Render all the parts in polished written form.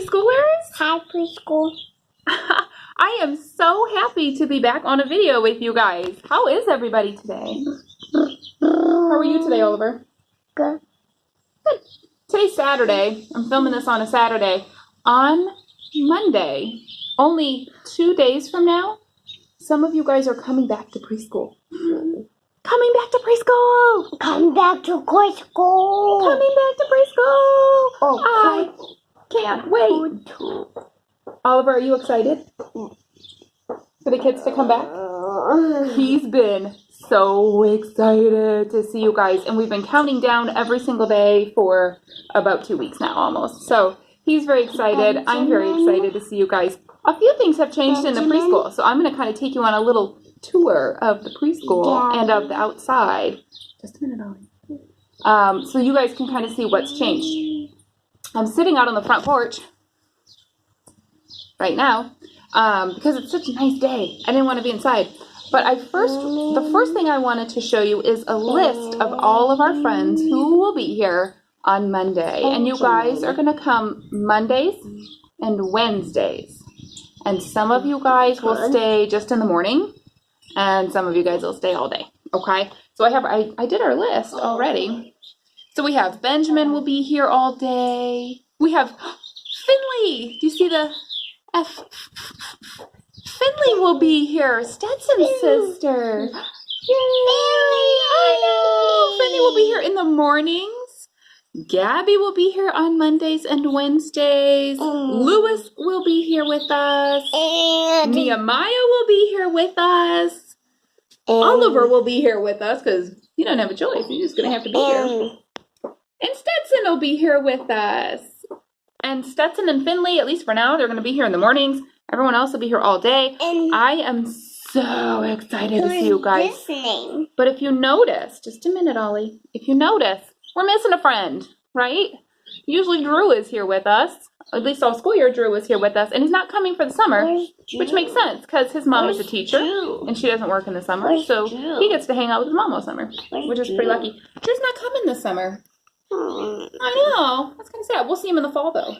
preschoolers. Hi, preschool. I am so happy to be back on a video with you guys. How is everybody today? How are you today, Oliver? Good. Good. Today's Saturday. I'm filming this on a Saturday. On Monday, only 2 days from now, some of you guys are coming back to preschool. Coming back to preschool! Come back to preschool. Coming back to preschool! Oh, I can't wait. Oliver, are you excited for the kids to come back? He's been so excited to see you guys, and we've been counting down every single day for about 2 weeks now, almost. So he's very excited. I'm very excited to see you guys. A few things have changed in the preschool, so I'm going to kind of take you on a little tour of the preschool and of the outside. Just a minute, Ollie. So you guys can kind of see what's changed. I'm sitting out on the front porch right now because it's such a nice day. I didn't want to be inside. But the first thing I wanted to show you is a list of all of our friends who will be here on Monday. And you guys are going to come Mondays and Wednesdays. And some of you guys will stay just in the morning, and some of you guys will stay all day. Okay? So I did our list already. So we have Benjamin will be here all day. We have Finley. Do you see the F? Finley will be here. Stetson's sister. Finley! I know. Finley will be here in the mornings. Gabby will be here on Mondays and Wednesdays. Lewis will be here with us. And Nehemiah will be here with us. Oliver will be here with us because you don't have a choice. You're just going to have to be here. And Stetson will be here with us. And Stetson and Finley, at least for now, they're going to be here in the mornings. Everyone else will be here all day. And I am so excited to see you guys. But if you notice, just a minute, Ollie. If you notice, we're missing a friend, right? Usually Drew is here with us. At least all school year Drew is here with us. And he's not coming for the summer, which makes sense because his mom is a teacher and she doesn't work in the summer. So he gets to hang out with his mom all summer, which is pretty lucky. Drew's not coming this summer. I know. That's kind of sad. We'll see him in the fall, though.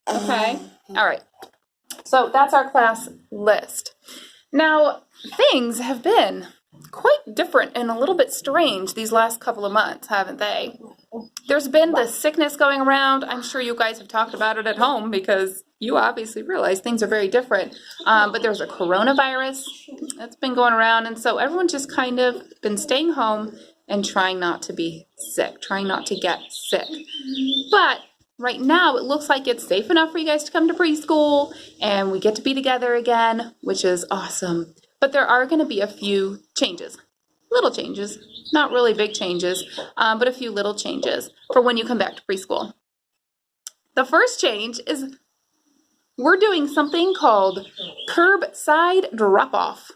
Okay? All right. So that's our class list. Now, things have been quite different and a little bit strange these last couple of months, haven't they? There's been this sickness going around. I'm sure you guys have talked about it at home because you obviously realize things are very different. But there's a coronavirus that's been going around, and so everyone's just kind of been staying home and trying not to be sick, trying not to get sick. But right now, it looks like it's safe enough for you guys to come to preschool, and we get to be together again, which is awesome. But there are going to be a few changes, little changes, not really big changes, but a few little changes for when you come back to preschool. The first change is we're doing something called curbside drop-off.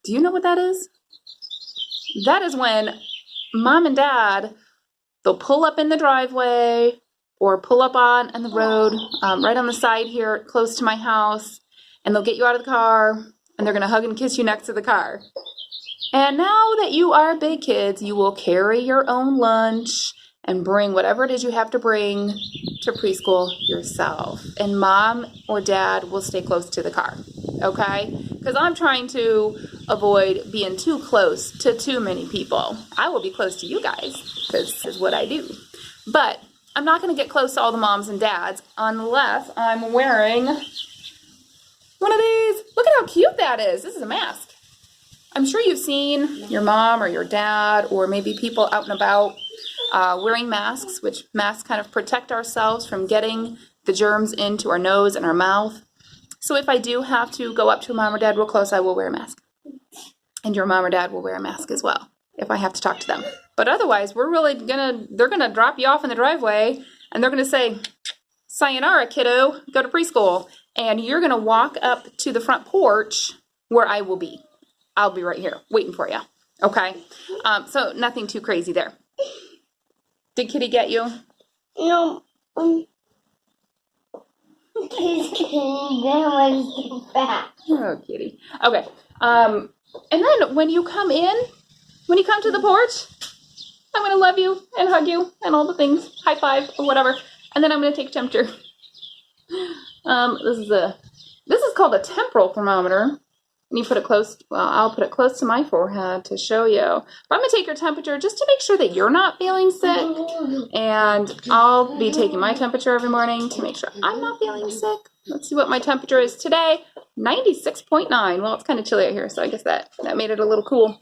Do you know what that is? That is when mom and dad, they'll pull up in the driveway or pull up on the road right on the side here close to my house, and they'll get you out of the car, and they're going to hug and kiss you next to the car. And now that you are big kids, you will carry your own lunch and bring whatever it is you have to bring to preschool yourself. And mom or dad will stay close to the car, okay? Because I'm trying to avoid being too close to too many people. I will be close to you guys, because this is what I do. But I'm not going to get close to all the moms and dads unless I'm wearing one of these. Look at how cute that is. This is a mask. I'm sure you've seen your mom or your dad or maybe people out and about wearing masks, which masks kind of protect ourselves from getting the germs into our nose and our mouth. So if I do have to go up to a mom or dad real close, I will wear a mask. And your mom or dad will wear a mask as well if I have to talk to them. But otherwise, they're going to drop you off in the driveway and they're going to say, sayonara, kiddo, go to preschool. And you're going to walk up to the front porch where I will be. I'll be right here waiting for you. Okay? So nothing too crazy there. Did Kitty get you? No. Oh, Kitty. Okay. And then when you come to the porch, I'm going to love you and hug you and all the things, high five or whatever. And then I'm going to take a temperature. This is called a temporal thermometer. And you put it close, well, I'll put it close to my forehead to show you. But I'm going to take your temperature just to make sure that you're not feeling sick. And I'll be taking my temperature every morning to make sure I'm not feeling sick. Let's see what my temperature is today. 96.9. Well, it's kind of chilly out here, so I guess that made it a little cool.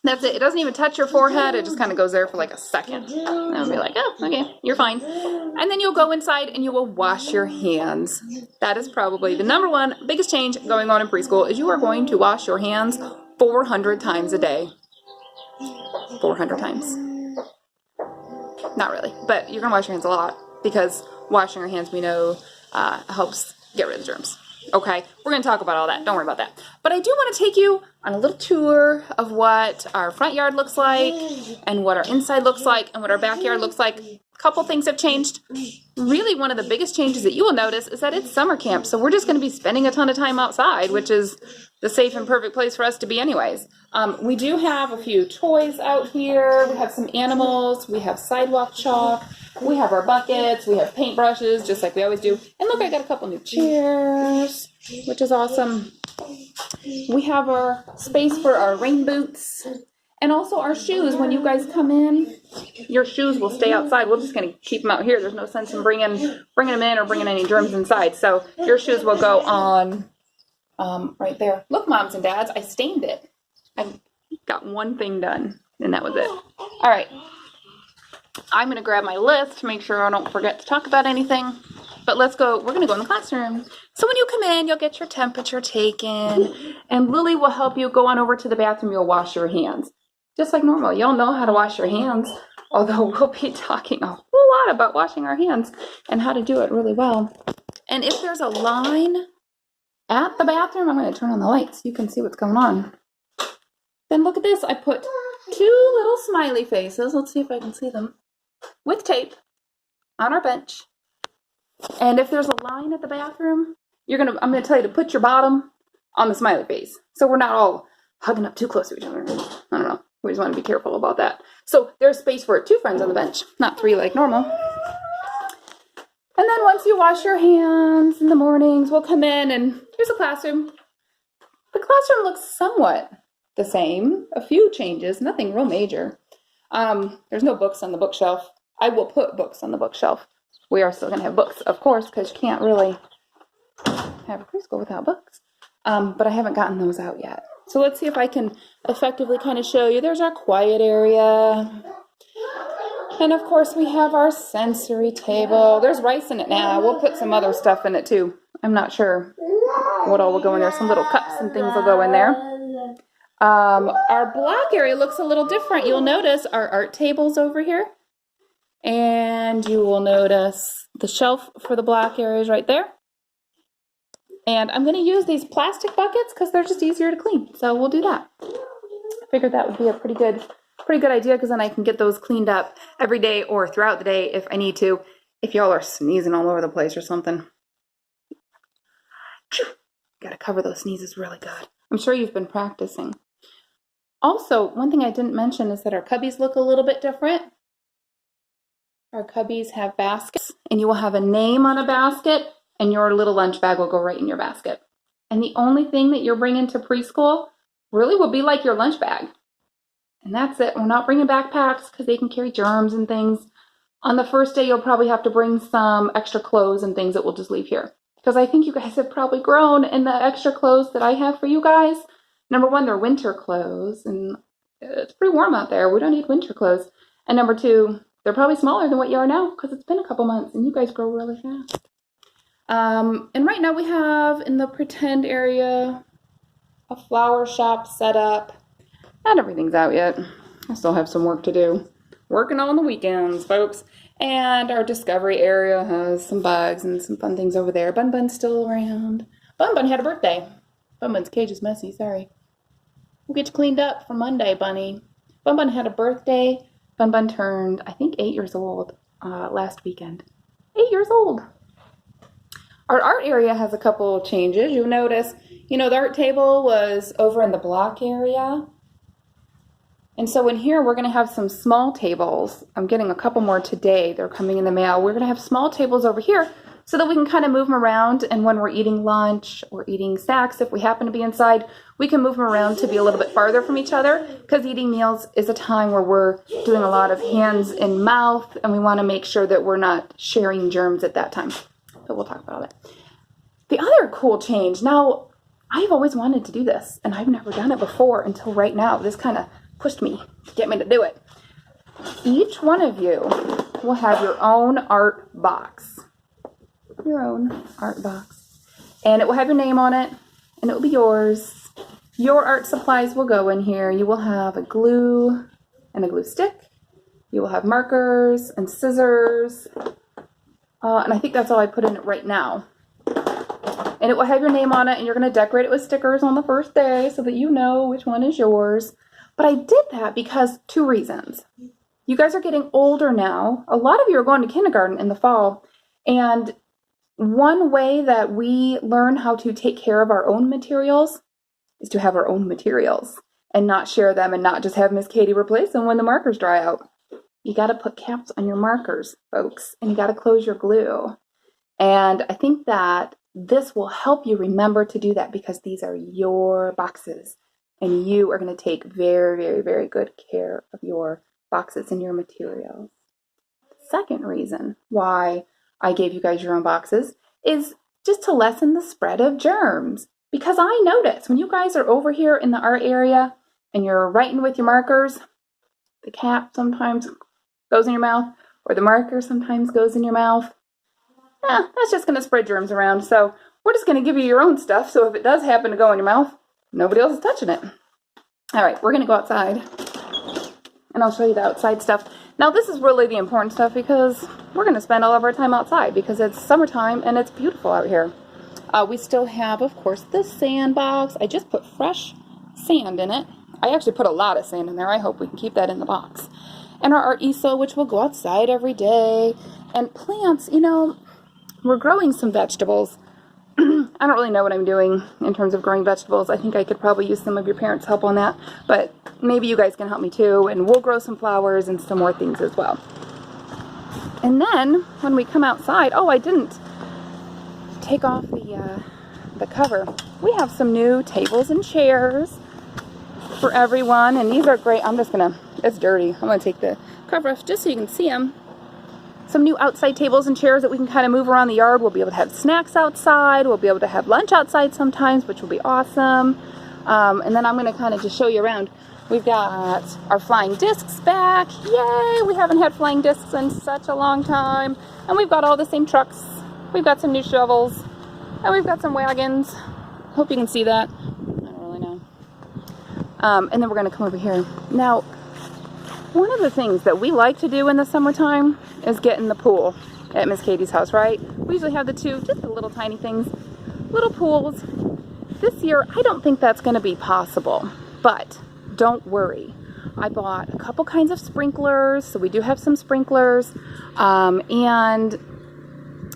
That's it. It doesn't even touch your forehead. It just kind of goes there for like a second. And I'll be like, oh, okay, you're fine. And then you'll go inside and you will wash your hands. That is probably the number one biggest change going on in preschool is you are going to wash your hands 400 times a day. 400 times. Not really, but you're going to wash your hands a lot because washing your hands, we know, helps get rid of the germs. Okay, we're going to talk about all that. Don't worry about that. But I do want to take you on a little tour of what our front yard looks like and what our inside looks like and what our backyard looks like. A couple things have changed. Really, one of the biggest changes that you will notice is that it's summer camp. So we're just going to be spending a ton of time outside, which is the safe and perfect place for us to be anyways. We do have a few toys out here. We have some animals. We have sidewalk chalk. We have our buckets, we have paintbrushes, just like we always do. And look, I got a couple new chairs, which is awesome. We have our space for our rain boots. And also our shoes. When you guys come in, your shoes will stay outside. We're just going to keep them out here. There's no sense in bringing them in or bringing any germs inside. So your shoes will go on right there. Look, moms and dads, I stained it. I got one thing done, and that was it. All right. I'm going to grab my list to make sure I don't forget to talk about anything. But let's go. We're going to go in the classroom. So when you come in, you'll get your temperature taken. And Lily will help you go on over to the bathroom. You'll wash your hands. Just like normal. You'll know how to wash your hands. Although we'll be talking a whole lot about washing our hands and how to do it really well. And if there's a line at the bathroom, I'm going to turn on the lights so you can see what's going on. Then look at this. I put 2 little smiley faces. Let's see if I can see them. With tape on our bench. And if there's a line at the bathroom, I'm going to tell you to put your bottom on the smiley face. So we're not all hugging up too close to each other. I don't know. We just want to be careful about that. So there's space for 2 friends on the bench, not 3 like normal. And then once you wash your hands in the mornings, we'll come in and here's the classroom. The classroom looks somewhat the same. A few changes, nothing real major. There's no books on the bookshelf. I will put books on the bookshelf. We are still going to have books, of course, because you can't really have a preschool without books. But I haven't gotten those out yet. So let's see if I can effectively kind of show you. There's our quiet area. And of course we have our sensory table. There's rice in it now. We'll put some other stuff in it too. I'm not sure what all will go in there. Some little cups and things will go in there. Our block area looks a little different. You'll notice our art tables over here. And you will notice the shelf for the block area is right there. And I'm going to use these plastic buckets because they're just easier to clean. So we'll do that. I figured that would be a pretty good idea because then I can get those cleaned up every day or throughout the day if I need to. If y'all are sneezing all over the place or something. Got to cover those sneezes really good. I'm sure you've been practicing. Also, one thing I didn't mention is that our cubbies look a little bit different. Our cubbies have baskets, and you will have a name on a basket, and your little lunch bag will go right in your basket. And the only thing that you're bringing to preschool really will be like your lunch bag. And that's it. We're not bringing backpacks because they can carry germs and things. On the first day, you'll probably have to bring some extra clothes and things that we'll just leave here. Because I think you guys have probably grown in the extra clothes that I have for you guys. Number 1, they're winter clothes, and it's pretty warm out there. We don't need winter clothes. And number 2, they're probably smaller than what you are now because it's been a couple months and you guys grow really fast. And right now we have in the pretend area a flower shop set up. Not everything's out yet. I still have some work to do. Working on the weekends, folks. And our discovery area has some bugs and some fun things over there. Bun Bun's still around. Bun Bun had a birthday. Bun Bun's cage is messy, sorry. We'll get you cleaned up for Monday, Bunny. Bun Bun had a birthday. Bun Bun turned, I think, 8 years old last weekend. 8 years old. Our art area has a couple changes. You'll notice, the art table was over in the block area. And so in here, we're going to have some small tables. I'm getting a couple more today. They're coming in the mail. We're going to have small tables over here so that we can kind of move them around. And when we're eating lunch or eating snacks, if we happen to be inside, we can move them around to be a little bit farther from each other, because eating meals is a time where we're doing a lot of hands and mouth, and we want to make sure that we're not sharing germs at that time. But we'll talk about all that. The other cool change, now I've always wanted to do this, and I've never done it before until right now. This kind of pushed me to get me to do it. Each one of you will have your own art box. Your own art box. And it will have your name on it, and it will be yours. Your art supplies will go in here. You will have a glue and a glue stick. You will have markers and scissors. And I think that's all I put in it right now. And it will have your name on it, and you're going to decorate it with stickers on the first day so that you know which one is yours. But I did that because 2 reasons. You guys are getting older now. A lot of you are going to kindergarten in the fall. And one way that we learn how to take care of our own materials is to have our own materials and not share them, and not just have Miss Katie replace them when the markers dry out. You got to put caps on your markers, folks, and you got to close your glue. And I think that this will help you remember to do that, because these are your boxes, and you are going to take very, very, very good care of your boxes and your materials. Second reason why I gave you guys your own boxes is just to lessen the spread of germs. Because I notice when you guys are over here in the art area and you're writing with your markers, the cap sometimes goes in your mouth, or the marker sometimes goes in your mouth. That's just going to spread germs around. So we're just going to give you your own stuff, so if it does happen to go in your mouth, nobody else is touching it. All right, we're going to go outside, and I'll show you the outside stuff. Now, this is really the important stuff, because we're going to spend all of our time outside because it's summertime and it's beautiful out here. We still have, of course, the sandbox. I just put fresh sand in it. I actually put a lot of sand in there. I hope we can keep that in the box. And our art easel, which will go outside every day. And plants, you know, we're growing some vegetables. I don't really know what I'm doing in terms of growing vegetables. I think I could probably use some of your parents' help on that. But maybe you guys can help me too. And we'll grow some flowers and some more things as well. And then when we come outside, oh, I didn't take off the cover. We have some new tables and chairs for everyone. And these are great. I'm just going to, it's dirty. I'm going to take the cover off just so you can see them. Some new outside tables and chairs that we can kind of move around the yard. We'll be able to have snacks outside. We'll be able to have lunch outside sometimes, which will be awesome. And then I'm going to kind of just show you around. We've got our flying discs back. Yay! We haven't had flying discs in such a long time. And we've got all the same trucks. We've got some new shovels. And we've got some wagons. Hope you can see that. I don't really know. And then we're going to come over here. Now, one of the things that we like to do in the summertime is get in the pool at Miss Katie's house, right? We usually have the two, just the little tiny things, little pools. This year, I don't think that's going to be possible, but don't worry. I bought a couple kinds of sprinklers, so we do have some sprinklers, and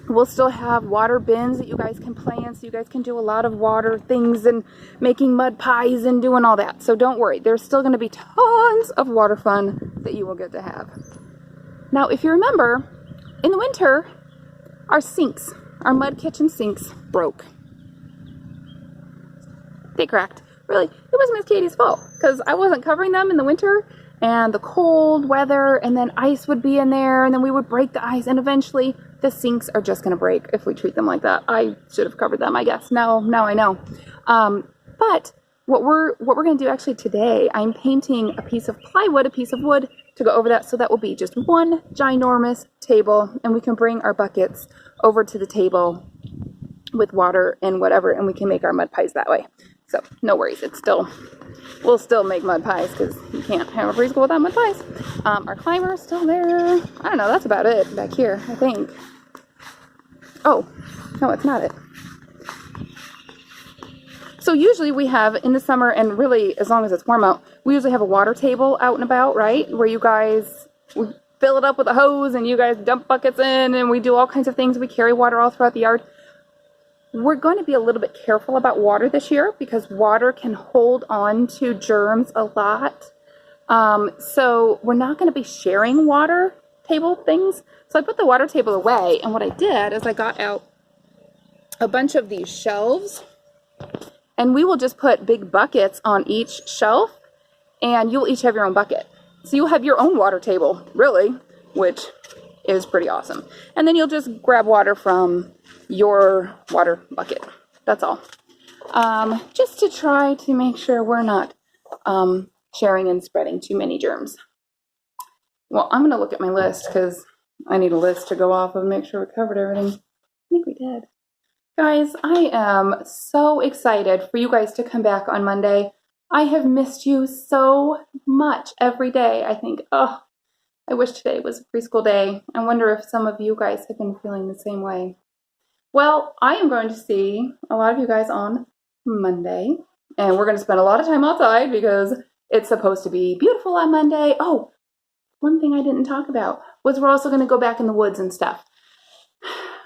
we'll still have water bins that you guys can play in, so you guys can do a lot of water things and making mud pies and doing all that. So don't worry, there's still going to be tons of water fun that you will get to have. Now, if you remember, in the winter, our sinks, our mud kitchen sinks broke. They cracked. Really, it was Miss Katie's fault, because I wasn't covering them in the winter, and the cold weather, and then ice would be in there, and then we would break the ice, and eventually the sinks are just going to break if we treat them like that. I should have covered them, I guess. Now I know. But what we're going to do actually today, I'm painting a piece of plywood, a piece of wood to go over that, so that will be just one ginormous table, and we can bring our buckets over to the table with water and whatever, and we can make our mud pies that way. So no worries, we'll still make mud pies, because you can't have a preschool without mud pies. Our climber is still there. I don't know, that's about it back here, I think. Oh, no, it's not it. So usually we have, in the summer, and really as long as it's warm out, we usually have a water table out and about, right? Where you guys, we fill it up with a hose, and you guys dump buckets in, and we do all kinds of things. We carry water all throughout the yard. We're going to be a little bit careful about water this year, because water can hold on to germs a lot. So we're not going to be sharing water table things. So I put the water table away, and what I did is I got out a bunch of these shelves, and we will just put big buckets on each shelf, and you'll each have your own bucket. So you'll have your own water table, really, which is pretty awesome. And then you'll just grab water from your water bucket. That's all. Just to try to make sure we're not sharing and spreading too many germs. Well, I'm going to look at my list because I need a list to go off of and make sure we covered everything. I think we did. Guys, I am so excited for you guys to come back on Monday. I have missed you so much every day. I think, oh, I wish today was a preschool day. I wonder if some of you guys have been feeling the same way. Well, I am going to see a lot of you guys on Monday, and we're going to spend a lot of time outside because it's supposed to be beautiful on Monday. Oh, one thing I didn't talk about was we're also going to go back in the woods and stuff.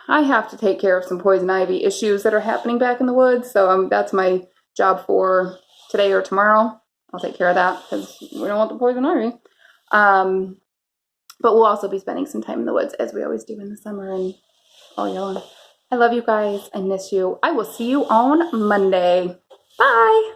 I have to take care of some poison ivy issues that are happening back in the woods, so that's my job for today or tomorrow. I'll take care of that because we don't want the poison ivy. But we'll also be spending some time in the woods as we always do in the summer and all year long. I love you guys. I miss you. I will see you on Monday. Bye.